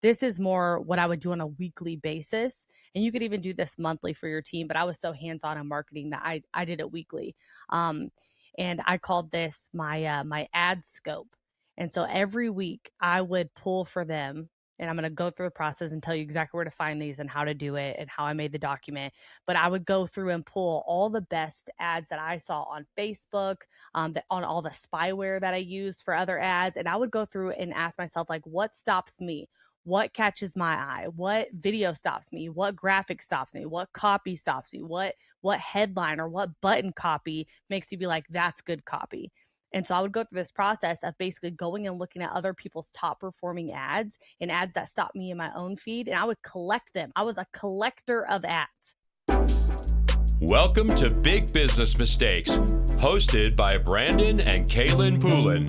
This is more what I would do on a weekly basis. And you could even do this monthly for your team, but I was so hands-on in marketing that I did it weekly. And I called this my ad scope. And so every week I would pull for them, and I'm going to go through the process and tell you exactly where to find these and how to do it and how I made the document. But I would go through and pull all the best ads that I saw on Facebook, on all the spyware that I use for other ads. And I would go through and ask myself, like, what stops me? What catches my eye? What video stops me? What graphic stops me? What copy stops me? What headline or what button copy makes you be like, that's good copy? And so I would go through this process of basically going and looking at other people's top performing ads and ads that stopped me in my own feed, and I would collect them. I was a collector of ads. Welcome to Big Business Mistakes, hosted by Brandon and Kaelin Poulin.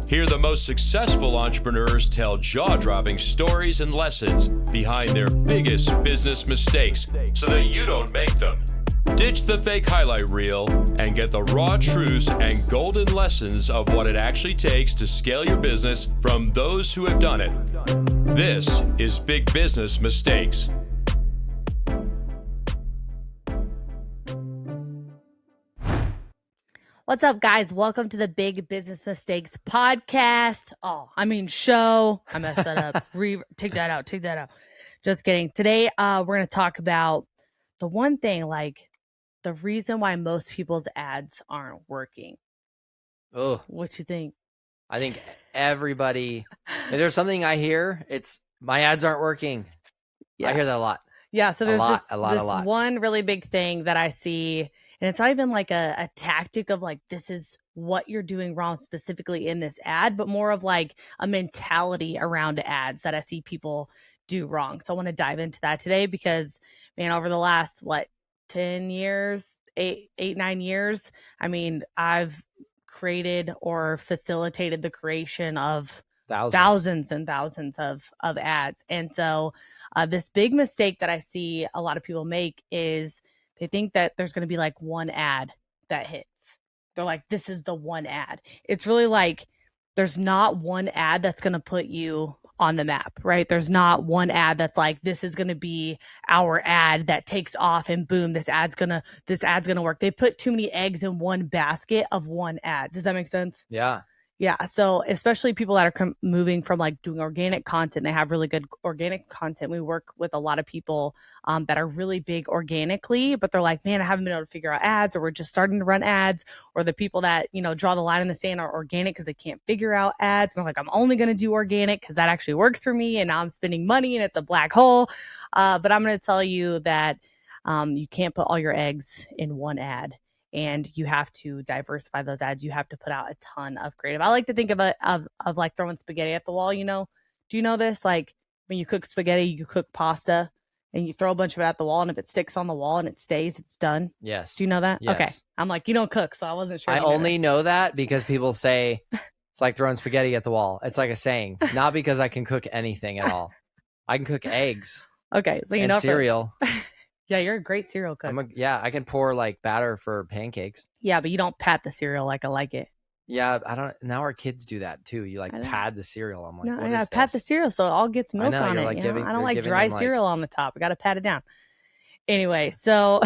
Here, the most successful entrepreneurs tell jaw-dropping stories and lessons behind their biggest business mistakes so that you don't make them. Ditch the fake highlight reel and get the raw truths and golden lessons of what it actually takes to scale your business from those who have done it. This is Big Business Mistakes. What's up, guys? Welcome to the Big Business Mistakes podcast. Show. I messed that up. Take that out. Just kidding. Today, we're going to talk about the one thing, like the reason why most people's ads aren't working. Oh, what you think? I think everybody, if there's something I hear, it's my ads aren't working. Yeah. I hear that a lot. Yeah. So there's this lot. One really big thing that I see, and it's not even like a tactic of like, this is what you're doing wrong specifically in this ad, but more of like a mentality around ads that I see people do wrong. So I want to dive into that today because, man, over the last, 10 years, 9 years, I've created or facilitated the creation of thousands and thousands of ads. And so this big mistake that I see a lot of people make is they think that there's going to be like one ad that hits. They're like, this is the one ad. It's really like there's not one ad that's going to put you on the map, right? There's not one ad that's like, this is going to be our ad that takes off and boom, this ad's going to work. They put too many eggs in one basket of one ad. Does that make sense? Yeah. Yeah. So especially people that are moving from like doing organic content, they have really good organic content. We work with a lot of people that are really big organically, but they're like, man, I haven't been able to figure out ads, or we're just starting to run ads, or the people that, draw the line in the sand are organic because they can't figure out ads. And they're like, I'm only going to do organic because that actually works for me. And now I'm spending money and it's a black hole. But I'm going to tell you that you can't put all your eggs in one ad. And you have to diversify those ads. You have to put out a ton of creative. I like to think of it of like throwing spaghetti at the wall. Do you know this? Like when you cook spaghetti, you cook pasta, and you throw a bunch of it at the wall, and if it sticks on the wall and it stays, it's done. Yes. Do you know that? Yes. Okay. I'm like, you don't cook, so I wasn't sure. I only know that because people say it's like throwing spaghetti at the wall. It's like a saying, not because I can cook anything at all. I can cook eggs. Okay, so and cereal. Yeah, you're a great cereal cook. I can pour like batter for pancakes. Yeah, but you don't pat the cereal like I like it. Yeah, I don't. Now our kids do that too. You like pad the cereal. I'm like, no, I gotta pat the cereal so it all gets milk on it. Like I don't like dry cereal on the top. I gotta pat it down. Anyway, so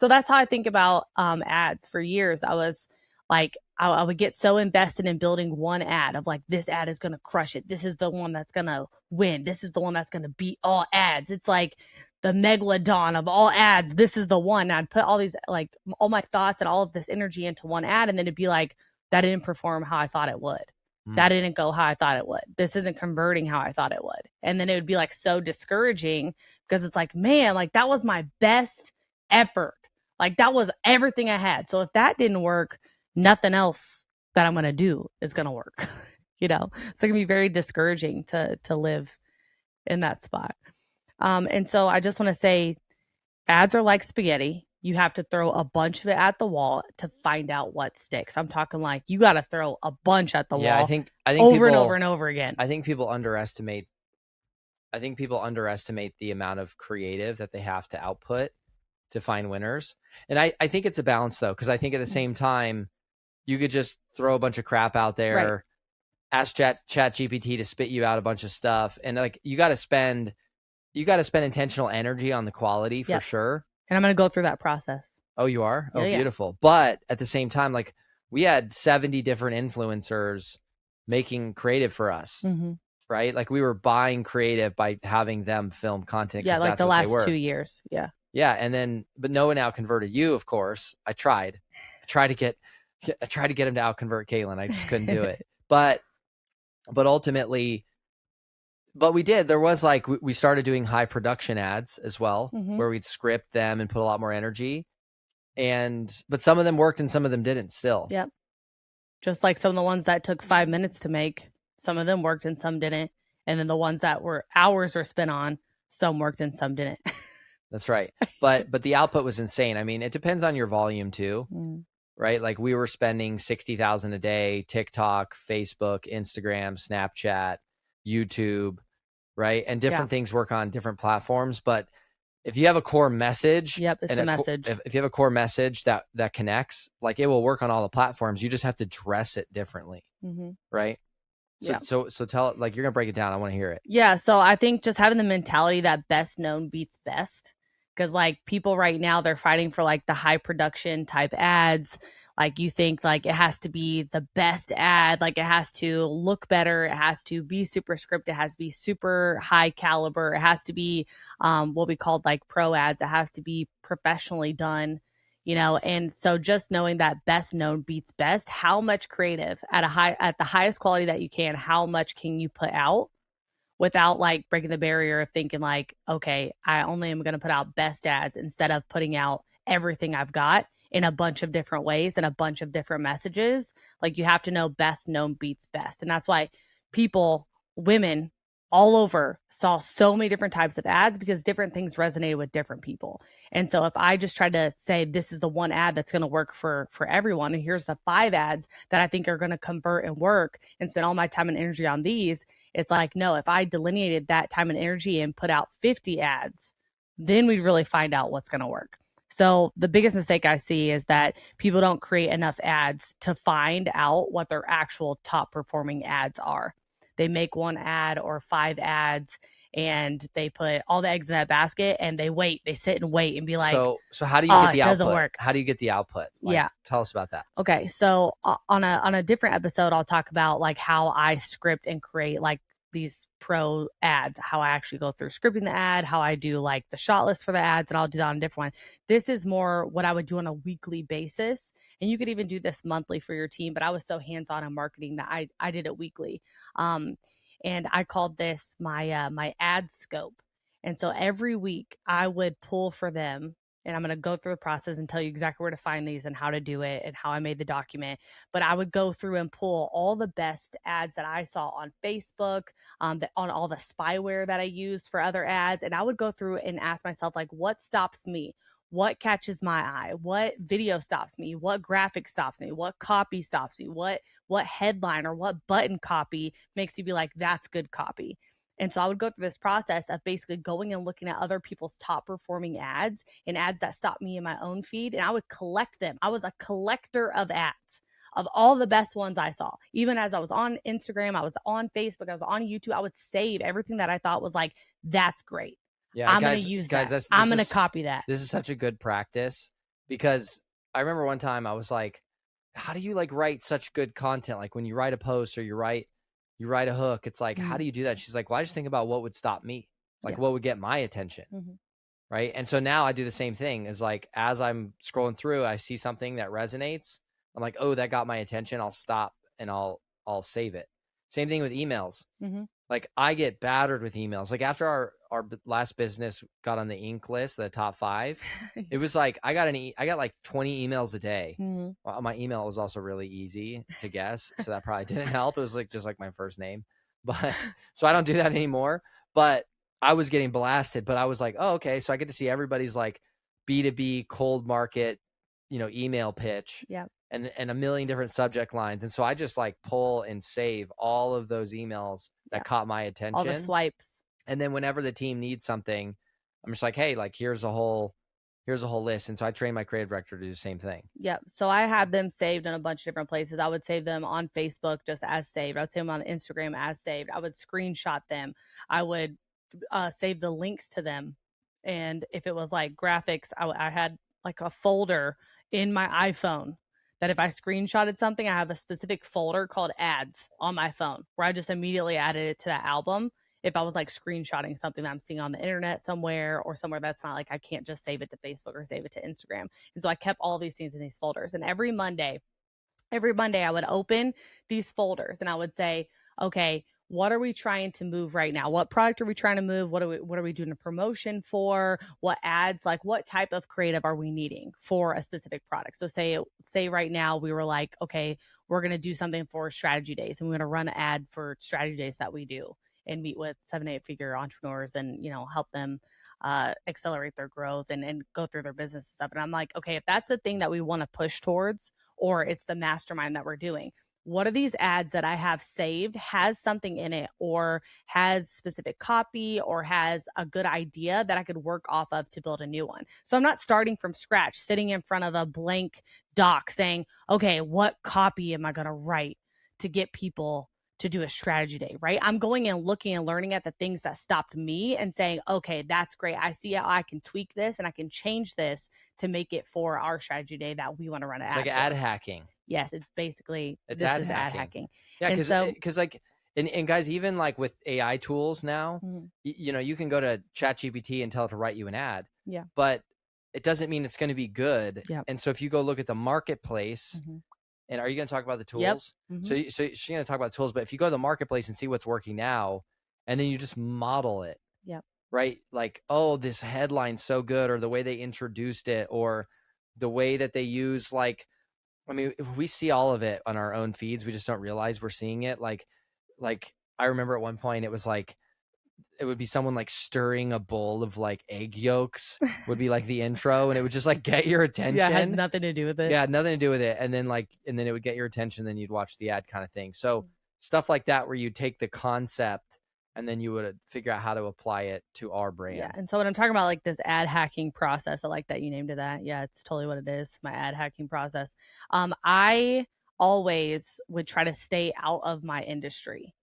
that's how I think about ads. For years, I was like, I would get so invested in building one ad of like, this ad is gonna crush it. This is the one that's gonna win. This is the one that's gonna beat all ads. It's like the megalodon of all ads. This is the one. I'd put all these, like all my thoughts and all of this energy into one ad. And then it'd be like, that didn't perform how I thought it would. That didn't go how I thought it would. This isn't converting how I thought it would. And then it would be like so discouraging because it's like, man, like that was my best effort. Like that was everything I had. So if that didn't work, nothing else that I'm going to do is going to work, So it can be very discouraging to live in that spot. And so I just want to say ads are like spaghetti. You have to throw a bunch of it at the wall to find out what sticks. I'm talking like you got to throw a bunch at the wall. I think over and over and over again. I think people underestimate the amount of creative that they have to output to find winners. And I think it's a balance though, because I think at the same time you could just throw a bunch of crap out there. Right. ask chat GPT to spit you out a bunch of stuff. And like, you got to spend intentional energy on the quality for sure. And I'm going to go through that process. Oh, you are? Yeah, oh, beautiful. But at the same time, like, we had 70 different influencers making creative for us, right? Like, we were buying creative by having them film content. Yeah, like the last 2 years. Yeah. Yeah. And then, but no one out converted you, of course. I tried to get him to out convert Kaelin. I just couldn't do it. But ultimately, but we did. There was like, we started doing high production ads as well, where we'd script them and put a lot more energy. But some of them worked and some of them didn't still. Yep. Just like some of the ones that took 5 minutes to make, some of them worked and some didn't. And then the ones that were hours were spent on, some worked and some didn't. That's right. But the output was insane. I mean, it depends on your volume too, right? Like, we were spending 60,000 a day, TikTok, Facebook, Instagram, Snapchat, YouTube, right? And different things work on different platforms. But if you have a core message, it's a message. If you have a core message that connects, like, it will work on all the platforms. You just have to dress it differently, right? So tell, like, you're gonna break it down. I want to hear it. Yeah. So I think just having the mentality that best known beats best, because like people right now, they're fighting for like the high production type ads. Like, you think like it has to be the best ad, like it has to look better, it has to be super scripted, it has to be super high caliber, it has to be what we called like pro ads, it has to be professionally done, you know. And so just knowing that best known beats best, how much creative at the highest quality that you can, how much can you put out without like breaking the barrier of thinking like, okay, I only am going to put out best ads instead of putting out everything I've got in a bunch of different ways and a bunch of different messages. Like, you have to know best known beats best. And that's why women all over saw so many different types of ads, because different things resonated with different people. And so if I just try to say, this is the one ad that's going to work for everyone, and here's the 5 ads that I think are going to convert and work, and spend all my time and energy on these, it's like, no, if I delineated that time and energy and put out 50 ads, then we'd really find out what's going to work. So the biggest mistake I see is that people don't create enough ads to find out what their actual top performing ads are. They make 1 ad or 5 ads, and they put all the eggs in that basket, and they sit and wait and be like, so how do you get the output? Doesn't work. How do you get the output? Like, tell us about that. Okay. So on a different episode, I'll talk about like how I script and create like these pro ads, how I actually go through scripting the ad, how I do like the shot list for the ads, and I'll do that on a different one. This is more what I would do on a weekly basis. And you could even do this monthly for your team, but I was so hands-on in marketing that I did it weekly. And I called this my ad scope. And so every week I would pull for them, and I'm going to go through the process and tell you exactly where to find these and how to do it and how I made the document. But I would go through and pull all the best ads that I saw on Facebook, on all the spyware that I use for other ads. And I would go through and ask myself, like, what stops me? What catches my eye? What video stops me? What graphic stops me? What copy stops me? What headline or what button copy makes you be like, that's good copy? And so I would go through this process of basically going and looking at other people's top performing ads and ads that stopped me in my own feed. And I would collect them. I was a collector of ads, of all the best ones I saw. Even as I was on Instagram, I was on Facebook, I was on YouTube, I would save everything that I thought was like, that's great. Yeah, I'm going to use that. I'm going to copy that. This is such a good practice, because I remember one time I was like, how do you like write such good content? Like, when you write a post or you write a hook, it's like, how do you do that? She's like, well, I just think about what would stop me, like what would get my attention. Right. And so now I do the same thing. Is like, as I'm scrolling through, I see something that resonates. I'm like, oh, that got my attention. I'll stop and I'll save it. Same thing with emails. Like, I get battered with emails. Like, after our last business got on the Inc. list, the top 5, it was like, I got like 20 emails a day. Well, my email was also really easy to guess, so that probably didn't help. It was like just like my first name, but so I don't do that anymore. But I was getting blasted. But I was like, oh, okay, so I get to see everybody's like B2B cold market, email pitch. Yeah. And a million different subject lines. And so I just like pull and save all of those emails that caught my attention. All the swipes. And then whenever the team needs something, I'm just like, hey, like, here's a whole here's a whole list. And so I train my creative director to do the same thing. Yep. So I had them saved in a bunch of different places. I would save them on Facebook just as saved. I would save them on Instagram as saved. I would screenshot them. I would save the links to them. And if it was like graphics, I had like a folder in my iPhone that if I screenshotted something, I have a specific folder called ads on my phone where I just immediately added it to that album. If I was like screenshotting something that I'm seeing on the internet somewhere or somewhere that's not like I can't just save it to Facebook or save it to Instagram. And so I kept all these things in these folders. And every Monday I would open these folders and I would say, okay, what are we trying to move right now? What product are we trying to move? What are we doing a promotion for? What ads, like what type of creative are we needing for a specific product? So say right now we were like, okay, we're going to do something for strategy days and we're going to run an ad for strategy days that we do and meet with 7-8 figure entrepreneurs and, help them accelerate their growth and go through their business and stuff. And I'm like, okay, if that's the thing that we want to push towards, or it's the mastermind that we're doing, what are these ads that I have saved has something in it or has specific copy or has a good idea that I could work off of to build a new one. So I'm not starting from scratch, sitting in front of a blank doc saying, okay, what copy am I going to write to get people to do a strategy day, right? I'm going and looking and learning at the things that stopped me and saying, okay, that's great. I see how I can tweak this and I can change this to make it for our strategy day that we want to run an It's ad like for. ad hacking. Yes, it's basically, It's this ad is hacking. ad hacking. Yeah, And because like, and guys, even like with AI tools now, Mhm. you can go to ChatGPT and tell it to write you an ad. Yeah. But it doesn't mean it's going to be good. Yeah. And so if you go look at the marketplace, Mhm. and are you going to talk about the Yep. tools? Mhm. So she's going to talk about the tools, but if you go to the marketplace and see what's working now, and then you just model it, Yep. right? Like, oh, this headline's so good, or the way they introduced it, or the way that they use, like, I mean, we see all of it on our own feeds. We just don't realize we're seeing it. Like I remember at one point it was like, it would be someone like stirring a bowl of like egg yolks would be like the intro, and it would just like get your attention. Yeah, it had nothing to do with it. Yeah, had nothing to do with it. And then it would get your attention, then you'd watch the ad kind of thing. So stuff like that, where you take the concept and then you would figure out how to apply it to our brand. Yeah. And so when I'm talking about like this ad hacking process, I like that you named it that. Yeah, it's totally what it is. My ad hacking process. I always would try to stay out of my industry.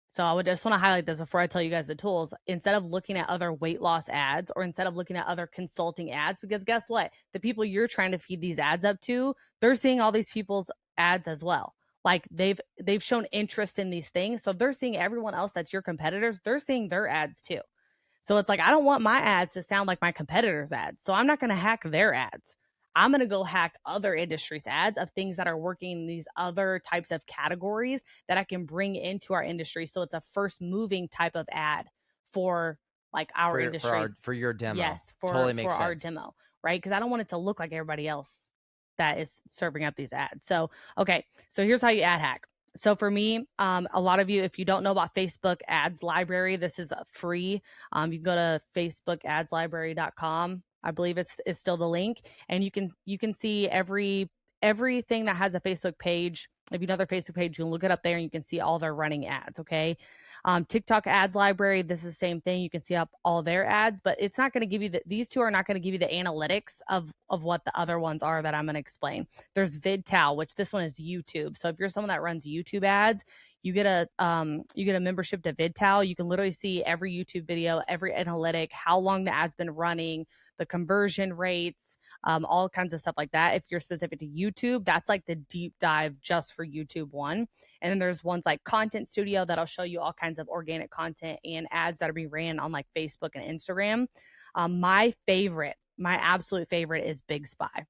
So I would just want to highlight this before I tell you guys the tools. Instead of looking at other weight loss ads or instead of looking at other consulting ads, because guess what? The people you're trying to feed these ads up to, they're seeing all these people's ads as well. Like they've shown interest in these things. So they're seeing everyone else that's your competitors, they're seeing their ads too. So it's like, I don't want my ads to sound like my competitors' ads. So I'm not going to hack their ads. I'm going to go hack other industries' ads of things that are working in these other types of categories that I can bring into our industry. So it's a first moving type of ad for like our industry. For your demo. Yes, for our demo, right? Because I don't want it to look like everybody else that is serving up these ads. So, okay. So here's how you ad hack. So for me, a lot of you, if you don't know about Facebook Ads Library, this is free. You can go to facebookadslibrary.com. I believe it's still the link, and you can see everything that has a Facebook page. If you know their Facebook page, you can look it up there and you can see all their running ads. Okay. TikTok Ads Library, this is the same thing. You can see up all their ads, but it's not going to give you these two are not going to give you the analytics of what the other ones are that I'm going to explain. There's VidTal, which this one is YouTube. So if you're someone that runs YouTube ads, you get a membership to VidTal. You can literally see every YouTube video, every analytic, how long the ad's been running, the conversion rates, all kinds of stuff like that. If you're specific to YouTube, that's like the deep dive just for YouTube one. And then there's ones like Content Studio that'll show you all kinds of organic content and ads that are being ran on like Facebook and Instagram. My absolute favorite is Big Spy.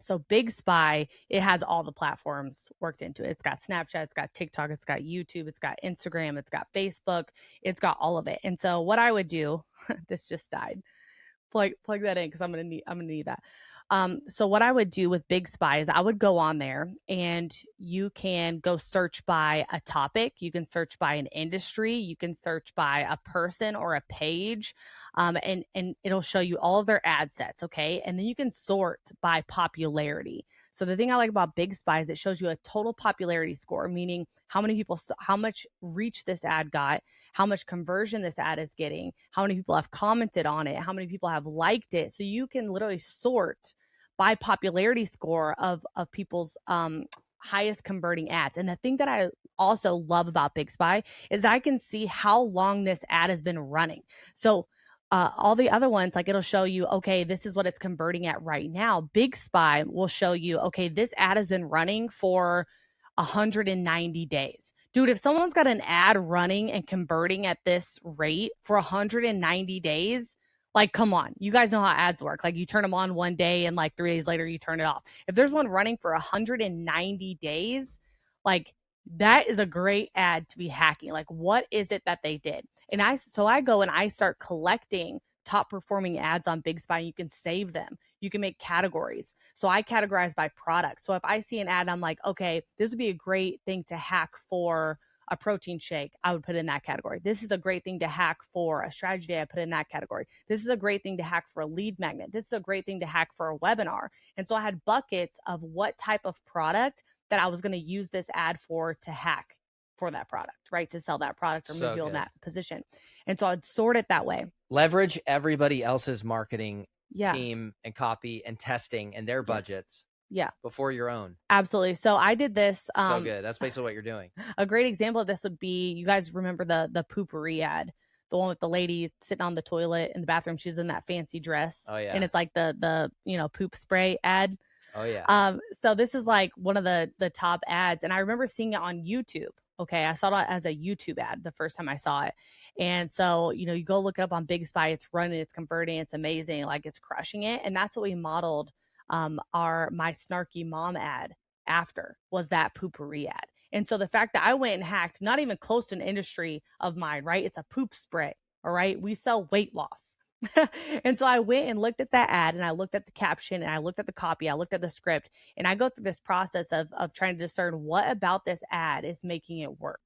So Big Spy, it has all the platforms worked into it. It's got Snapchat, it's got TikTok, it's got YouTube, it's got Instagram, it's got Facebook, it's got all of it. And so what I would do, this just died. Plug that in because I'm gonna need that. So what I would do with Big Spy is I would go on there and you can go search by a topic. You can search by an industry. You can search by a person or a page. And it'll show you all of their ad sets. Okay. And then you can sort by popularity. So the thing I like about Big Spy is it shows you a total popularity score, meaning how much reach this ad got, how much conversion this ad is getting, how many people have commented on it, how many people have liked it. So you can literally sort by popularity score of people's highest converting ads. And the thing that I also love about Big Spy is that I can see how long this ad has been running. So all the other ones, like it'll show you, okay, this is what it's converting at right now. Big Spy will show you, okay, this ad has been running for 190 days. Dude, if someone's got an ad running and converting at this rate for 190 days, like, come on, you guys know how ads work. Like, you turn them on one day and like 3 days later, you turn it off. If there's one running for 190 days, like, that is a great ad to be hacking. Like, what is it that they did? And I go and I start collecting top performing ads on Big Spy. You can save them. You can make categories. So I categorize by product. So if I see an ad, I'm like, okay, this would be a great thing to hack for a protein shake. I would put in that category. This is a great thing to hack for a strategy day. I put in that category. This is a great thing to hack for a lead magnet. This is a great thing to hack for a webinar. And so I had buckets of what type of product that I was going to use this ad for to hack for that product, right? To sell that product or move you in that position. And so I'd sort it that way. Leverage everybody else's marketing team and copy and testing and their budgets. Yeah. Before your own. Absolutely. So I did this. So good. That's basically what you're doing. A great example of this would be, you guys remember the poopery ad, the one with the lady sitting on the toilet in the bathroom. She's in that fancy dress. Oh yeah. And it's like the poop spray ad. Oh yeah. So this is like one of the top ads. And I remember seeing it on YouTube. Okay. I saw it as a YouTube ad the first time I saw it. And so, you go look it up on Big Spy. It's running, it's converting, it's amazing. Like, it's crushing it. And that's what we modeled my snarky mom ad after, was that poopery ad. And so the fact that I went and hacked, not even close to an industry of mine, right? It's a poop spray. All right. We sell weight loss. And so I went and looked at that ad, and I looked at the caption, and I looked at the copy, I looked at the script, and I go through this process of trying to discern what about this ad is making it work.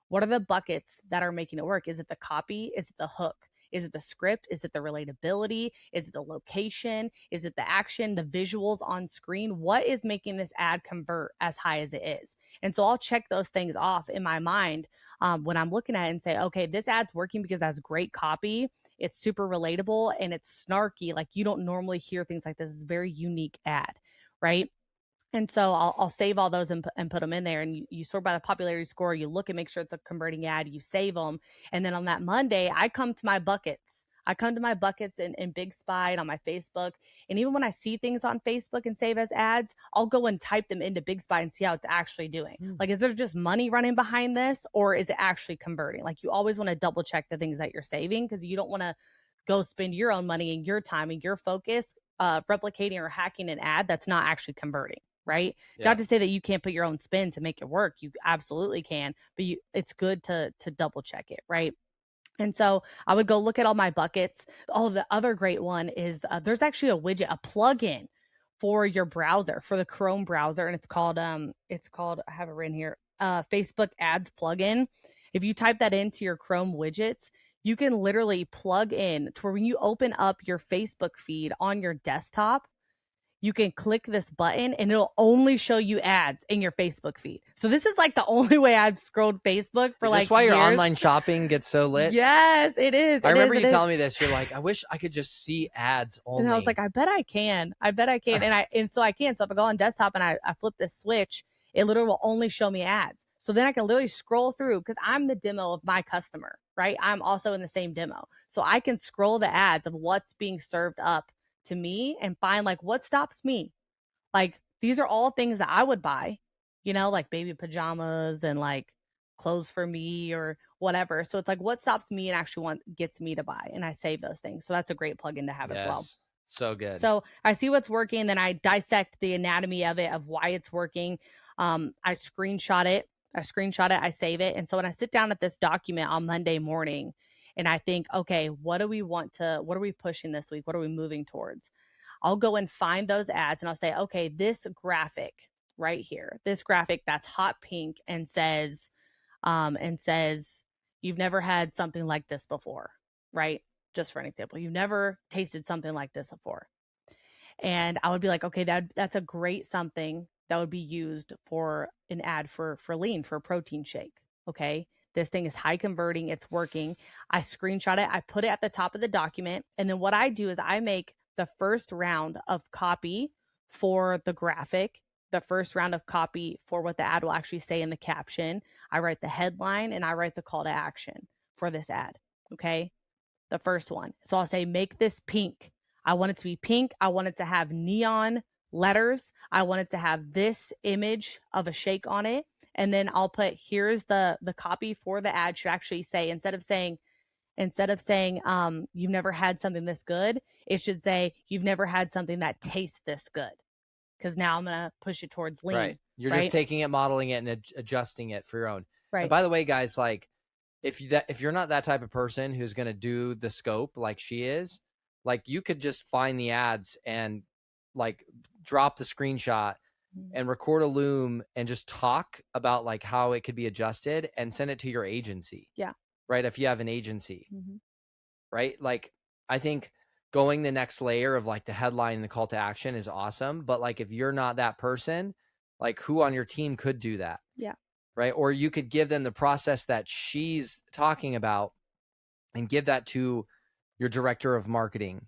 What are the buckets that are making it work? Is it the copy? Is it the hook? Is it the script? Is it the relatability? Is it the location? Is it the action, the visuals on screen? What is making this ad convert as high as it is? And so I'll check those things off in my mind when I'm looking at it and say, okay, this ad's working because it has great copy. It's super relatable and it's snarky. Like, you don't normally hear things like this. It's a very unique ad, right? And so I'll save all those and put them in there. And you sort by the popularity score. You look and make sure it's a converting ad. You save them. And then on that Monday, I come to my buckets. I come to my buckets in Big Spy and on my Facebook. And even when I see things on Facebook and save as ads, I'll go and type them into Big Spy and see how it's actually doing. Like, is there just money running behind this, or is it actually converting? Like, you always want to double check the things that you're saving, because you don't want to go spend your own money and your time and your focus replicating or hacking an ad that's not actually converting. Right. Yeah. Not to say that you can't put your own spin to make it work. You absolutely can, but it's good to double check it. Right. And so I would go look at all my buckets. Oh, the other great one is there's actually a widget, a plugin for your browser, for the Chrome browser. And it's called, I have it written here, Facebook ads plugin. If you type that into your Chrome widgets, you can literally plug in to where when you open up your Facebook feed on your desktop, you can click this button and it'll only show you ads in your Facebook feed. So this is like the only way I've scrolled Facebook for like years. Is this why your online shopping gets so lit? Yes, it is. I remember you telling me this. You're like, I wish I could just see ads only. And I was like, I bet I can. And so I can. So if I go on desktop and I flip this switch, it literally will only show me ads. So then I can literally scroll through, because I'm the demo of my customer, right? I'm also in the same demo. So I can scroll the ads of what's being served up to me and find like what stops me. Like, these are all things that I would buy, like baby pajamas and like clothes for me or whatever. So it's like, what stops me and actually gets me to buy, and I save those things. So that's a great plugin to have as well. So good. So I see what's working, then I dissect the anatomy of it, of why it's working. I screenshot it, I save it. And so when I sit down at this document on Monday morning, and I think, okay, what are we pushing this week? What are we moving towards? I'll go and find those ads, and I'll say, okay, this graphic right here, this graphic that's hot pink and says, you've never had something like this before, right? Just for an example, you've never tasted something like this before. And I would be like, okay, that's a great something that would be used for an ad for lean, for a protein shake. Okay. This thing is high converting. It's working. I screenshot it. I put it at the top of the document. And then what I do is I make the first round of copy for the graphic, the first round of copy for what the ad will actually say in the caption. I write the headline and I write the call to action for this ad. Okay. The first one. So I'll say, make this pink. I want it to be pink. I want it to have neon letters. I want it to have this image of a shake on it. And then I'll put, here's the copy for the ad should actually say, instead of saying, you've never had something this good, it should say, you've never had something that tastes this good. Because now I'm going to push it towards lean. Right. You're right? just taking it, modeling it, and adjusting it for your own. Right. And by the way, guys, like if you're not that type of person who's going to do the scope like she is, like you could just find the ads and like drop the screenshot and record a loom and just talk about like how it could be adjusted and send it to your agency. Yeah. Right. If you have an agency, Mm-hmm. right? Like I think going the next layer of like the headline and the call to action is awesome. But like, if you're not that person, like who on your team could do that? Yeah. Right. Or you could give them the process that she's talking about and give that to your director of marketing,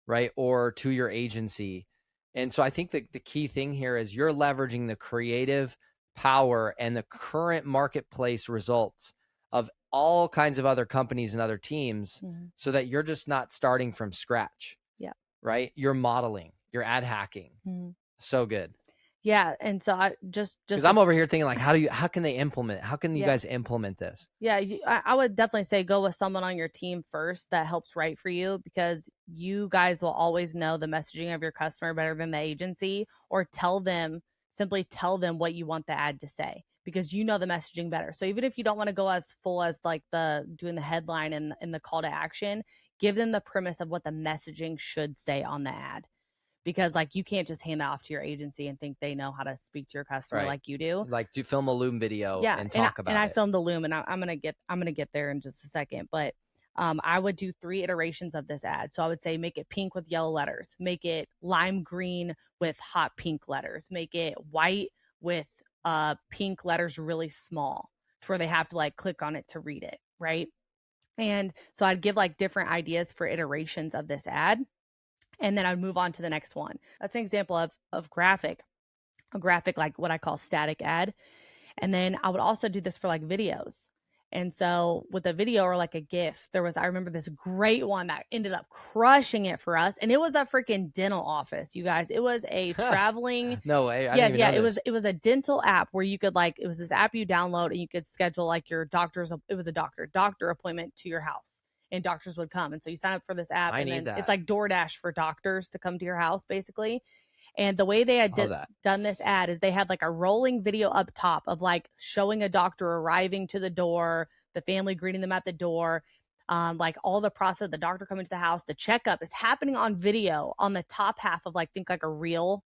right? Or to your agency. And so I think that the key thing here is you're leveraging the creative power and the current marketplace results of all kinds of other companies and other teams, so that you're just not starting from scratch. Yeah. Right. You're modeling, you're ad hacking. So good. Yeah. And so I just because I'm over here thinking like, how can they implement it? How can you guys implement this? Yeah. I would definitely say go with someone on your team first that helps write for you, because you guys will always know the messaging of your customer better than the agency, or simply tell them what you want the ad to say, because you know the messaging better. So even if you don't want to go as full as like doing the headline and the call to action, give them the premise of what the messaging should say on the ad. Because like you can't just hand that off to your agency and think they know how to speak to your customer like you do. Like do film a loom video and talk about it. And I filmed the loom, and I'm gonna get there in just a second. But I would do 3 iterations of this ad. So I would say make it pink with yellow letters, make it lime green with hot pink letters, make it white with pink letters really small to where they have to like click on it to read it, right? And so I'd give like different ideas for iterations of this ad. And then I'd move on to the next one. That's an example of a graphic, like what I call static ad. And then I would also do this for like videos. And so with a video or like a GIF, I remember this great one that ended up crushing it for us. And it was a freaking dental office, you guys. It was a traveling. No way. It was a dental app where you could it was this app you download and you could schedule like your it was a doctor appointment to your house. And doctors would come. And so you sign up for this app. It's like DoorDash for doctors to come to your house, basically. And the way they had done this ad is they had like a rolling video up top of like showing a doctor arriving to the door, the family greeting them at the door, like all the process of the doctor coming to the house. The checkup is happening on video on the top half of like, think like a reel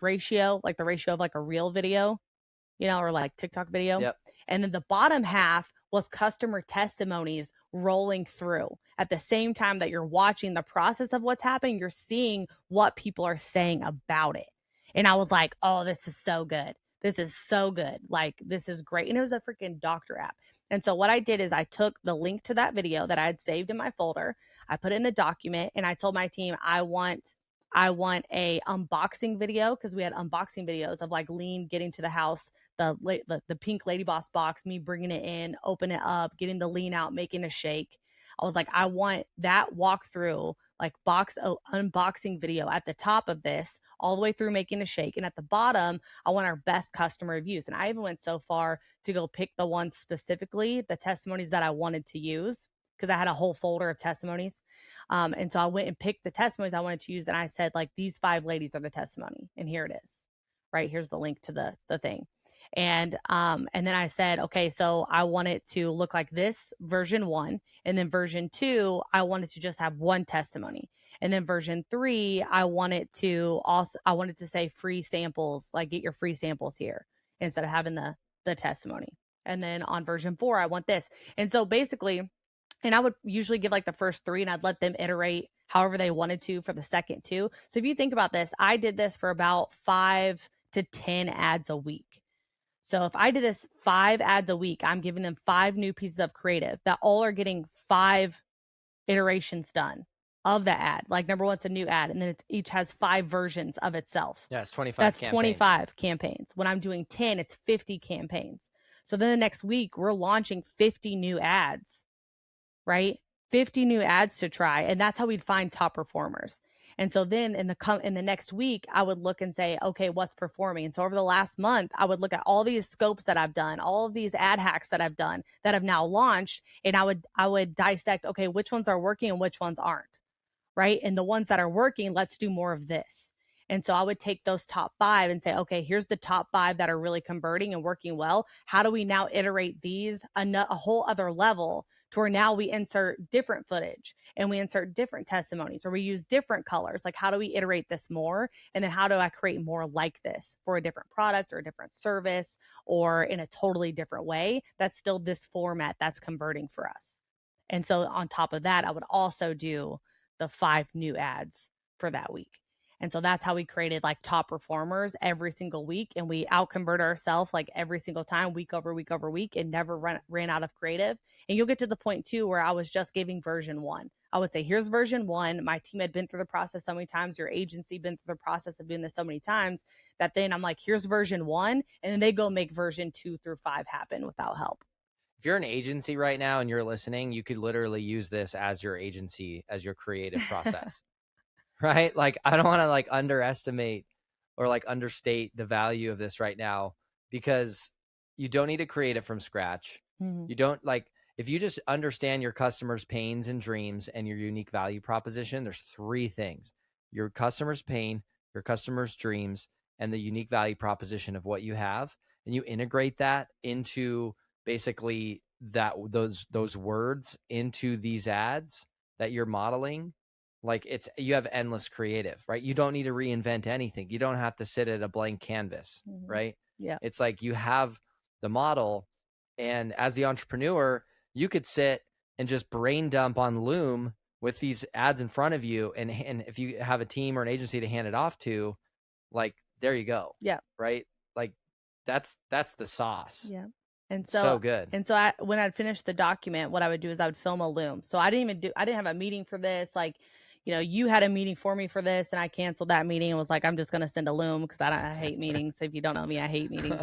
ratio, like the ratio of like a reel video, or like TikTok video. Yep. And then the bottom half was customer testimonies rolling through. At the same time that you're watching the process of what's happening, you're seeing what people are saying about it. And I was like, oh, this is so good. This is so good. Like, this is great. And it was a freaking doctor app. And so what I did is I took the link to that video that I had saved in my folder. I put it in the document and I told my team, I want a unboxing video, because we had unboxing videos of like Lean getting to the house, the pink Lady Boss box, me bringing it in, open it up, getting the Lean out, making a shake. I was like, I want that walkthrough, like unboxing video at the top of this, all the way through making a shake. And at the bottom, I want our best customer reviews. And I even went so far to go pick the ones specifically, the testimonies that I wanted to use, because I had a whole folder of testimonies. And so I went and picked the testimonies I wanted to use. And I said, like, these 5 ladies are the testimony. And here it is, right? Here's the link to the thing. And then I said, okay, so I want it to look like this, version 1. And then version 2, I wanted to just have one testimony. And then version 3, I wanted to say free samples, like get your free samples here instead of having the testimony. And then on version 4, I want this. And so basically And I would usually give like the first 3 and I'd let them iterate however they wanted to for the second 2. So if you think about this, I did this for about 5 to 10 ads a week. So if I did this 5 ads a week, I'm giving them 5 new pieces of creative that all are getting 5 iterations done of the ad. Like number 1, it's a new ad, and then it each has 5 versions of itself. Yeah, it's 25 That's campaigns. 25 campaigns. When I'm doing 10, it's 50 campaigns. So then the next week, we're launching 50 new ads, right? 50 new ads to try. And that's how we'd find top performers. And so then in the next week, I would look and say, okay, what's performing? And so over the last month, I would look at all these scopes that I've done, all of these ad hacks that I've done that have now launched, and I would dissect, okay, which ones are working and which ones aren't, right? And the ones that are working, let's do more of this. And so I would take those top 5 and say, okay, here's the top 5 that are really converting and working well. How do we now iterate these a whole other level to where now we insert different footage and we insert different testimonies, or we use different colors? Like, how do we iterate this more? And then how do I create more like this for a different product or a different service or in a totally different way that's still this format that's converting for us? And so on top of that, I would also do the 5 new ads for that week. And so that's how we created like top performers every single week. And we out convert ourselves like every single time, week over week over week, and never ran out of creative. And you'll get to the point too where I was just giving version 1. I would say, here's version 1. My team had been through the process so many times. Your agency been through the process of doing this so many times that then I'm like, here's version 1. And then they go make version 2 through 5 happen without help. If you're an agency right now and you're listening, you could literally use this as your agency, as your creative process. Right? Like, I don't want to like underestimate or like understate the value of this right now, because you don't need to create it from scratch. Mm-hmm. You don't like, if you just understand your customers' pains and dreams and your unique value proposition, there's 3 things: your customer's pain, your customer's dreams, and the unique value proposition of what you have. And you integrate that into basically those words into these ads that you're modeling. Like, you have endless creative, right? You don't need to reinvent anything. You don't have to sit at a blank canvas, Mm-hmm. right? Yeah. It's like you have the model, and as the entrepreneur, you could sit and just brain dump on Loom with these ads in front of you. And if you have a team or an agency to hand it off to, like, there you go. Yeah. Right? Like, that's the sauce. Yeah. And so good. And so when I'd finish the document, what I would do is I would film a Loom. So I didn't have a meeting for this. Like, you know, you had a meeting for me for this, and I canceled that meeting and was like, I'm just going to send a Loom because I hate meetings. If you don't know me, I hate meetings.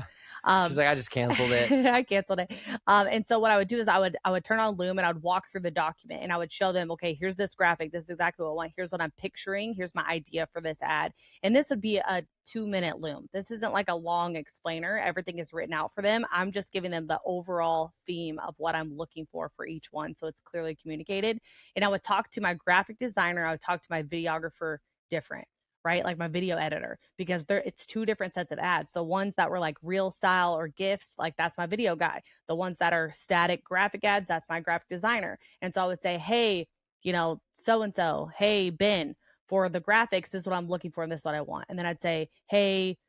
She's like, I just canceled it. I canceled it. And so what I would do is I would turn on Loom and I would walk through the document and I would show them, okay, here's this graphic. This is exactly what I want. Here's what I'm picturing. Here's my idea for this ad. And this would be a 2-minute Loom. This isn't like a long explainer. Everything is written out for them. I'm just giving them the overall theme of what I'm looking for each one. So it's clearly communicated. And I would talk to my graphic designer. I would talk to my videographer different, right? Like my video editor, because it's 2 different sets of ads. The ones that were like real style or GIFs, like that's my video guy. The ones that are static graphic ads, that's my graphic designer. And so I would say, hey, you know, so-and-so, hey, Ben, for the graphics, this is what I'm looking for and this is what I want. And then I'd say, hey,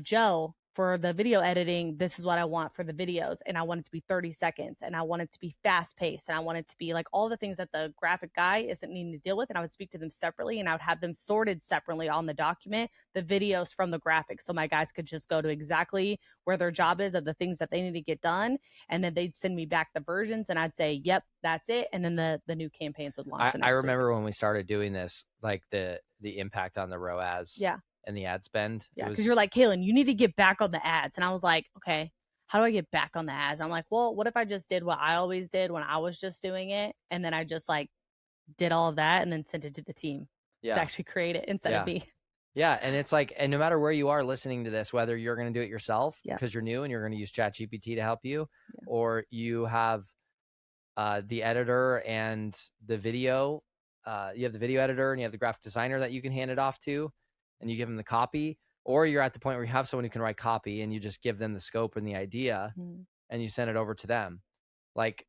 Joe, for the video editing, this is what I want for the videos. And I want it to be 30 seconds. And I want it to be fast paced. And I want it to be like all the things that the graphic guy isn't needing to deal with. And I would speak to them separately, and I would have them sorted separately on the document, the videos from the graphics. So my guys could just go to exactly where their job is of the things that they need to get done. And then they'd send me back the versions and I'd say, yep, that's it. And then the new campaigns would launch. I remember when we started doing this, like the impact on the ROAS. Yeah. And the ad spend. Yeah, because you're like, Kaelin, you need to get back on the ads. And I was like, okay, how do I get back on the ads? I'm like, well, what if I just did what I always did when I was just doing it? And then I just like did all of that and then sent it to the team to actually create it instead of me. Yeah. And it's like, and no matter where you are listening to this, whether you're going to do it yourself because you're new and you're going to use ChatGPT to help you, or you have the editor and the video, you have the video editor and you have the graphic designer that you can hand it off to, and you give them the copy, or you're at the point where you have someone who can write copy and you just give them the scope and the idea and you send it over to them. Like,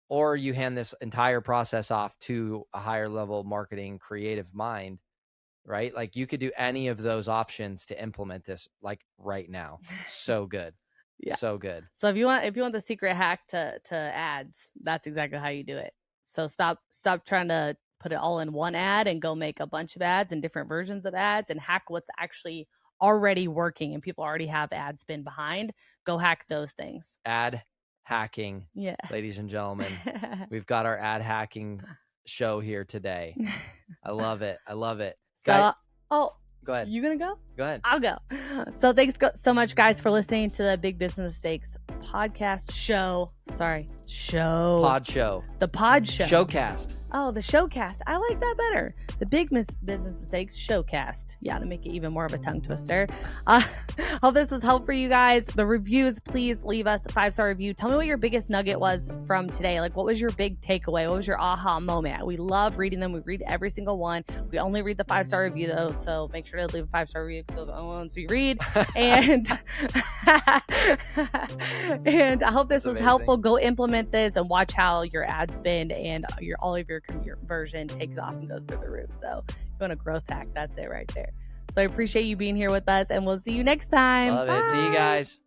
or you hand this entire process off to a higher level marketing creative mind, right? Like, you could do any of those options to implement this like right now. So good. So good. So if you want the secret hack to ads, that's exactly how you do it. So stop trying to put it all in one ad and go make a bunch of ads and different versions of ads and hack what's actually already working and people already have ad spend behind. Go hack those things. Ad hacking. Yeah. Ladies and gentlemen, we've got our ad hacking show here today. I love it. I love it. So, go ahead. You gonna go? Go ahead. I'll go. So thanks so much, guys, for listening to the Big Business Mistakes podcast show. Pod show. The pod show. Showcast. Oh, the showcast. I like that better. The Big Business Mistakes showcast. Yeah, to make it even more of a tongue twister. Hope this was helpful for you guys. The reviews, please leave us a 5-star review. Tell me what your biggest nugget was from today. Like, what was your big takeaway? What was your aha moment? We love reading them. We read every single one. We only read the 5-star review, though, so make sure to leave a 5-star review because those are the only ones we read. And and I hope this was helpful. Go implement this and watch how your ad spend and all of your conversion takes off and goes through the roof. So if you want a growth hack, that's it right there. So I appreciate you being here with us, and we'll see you next time. Love it. See you guys.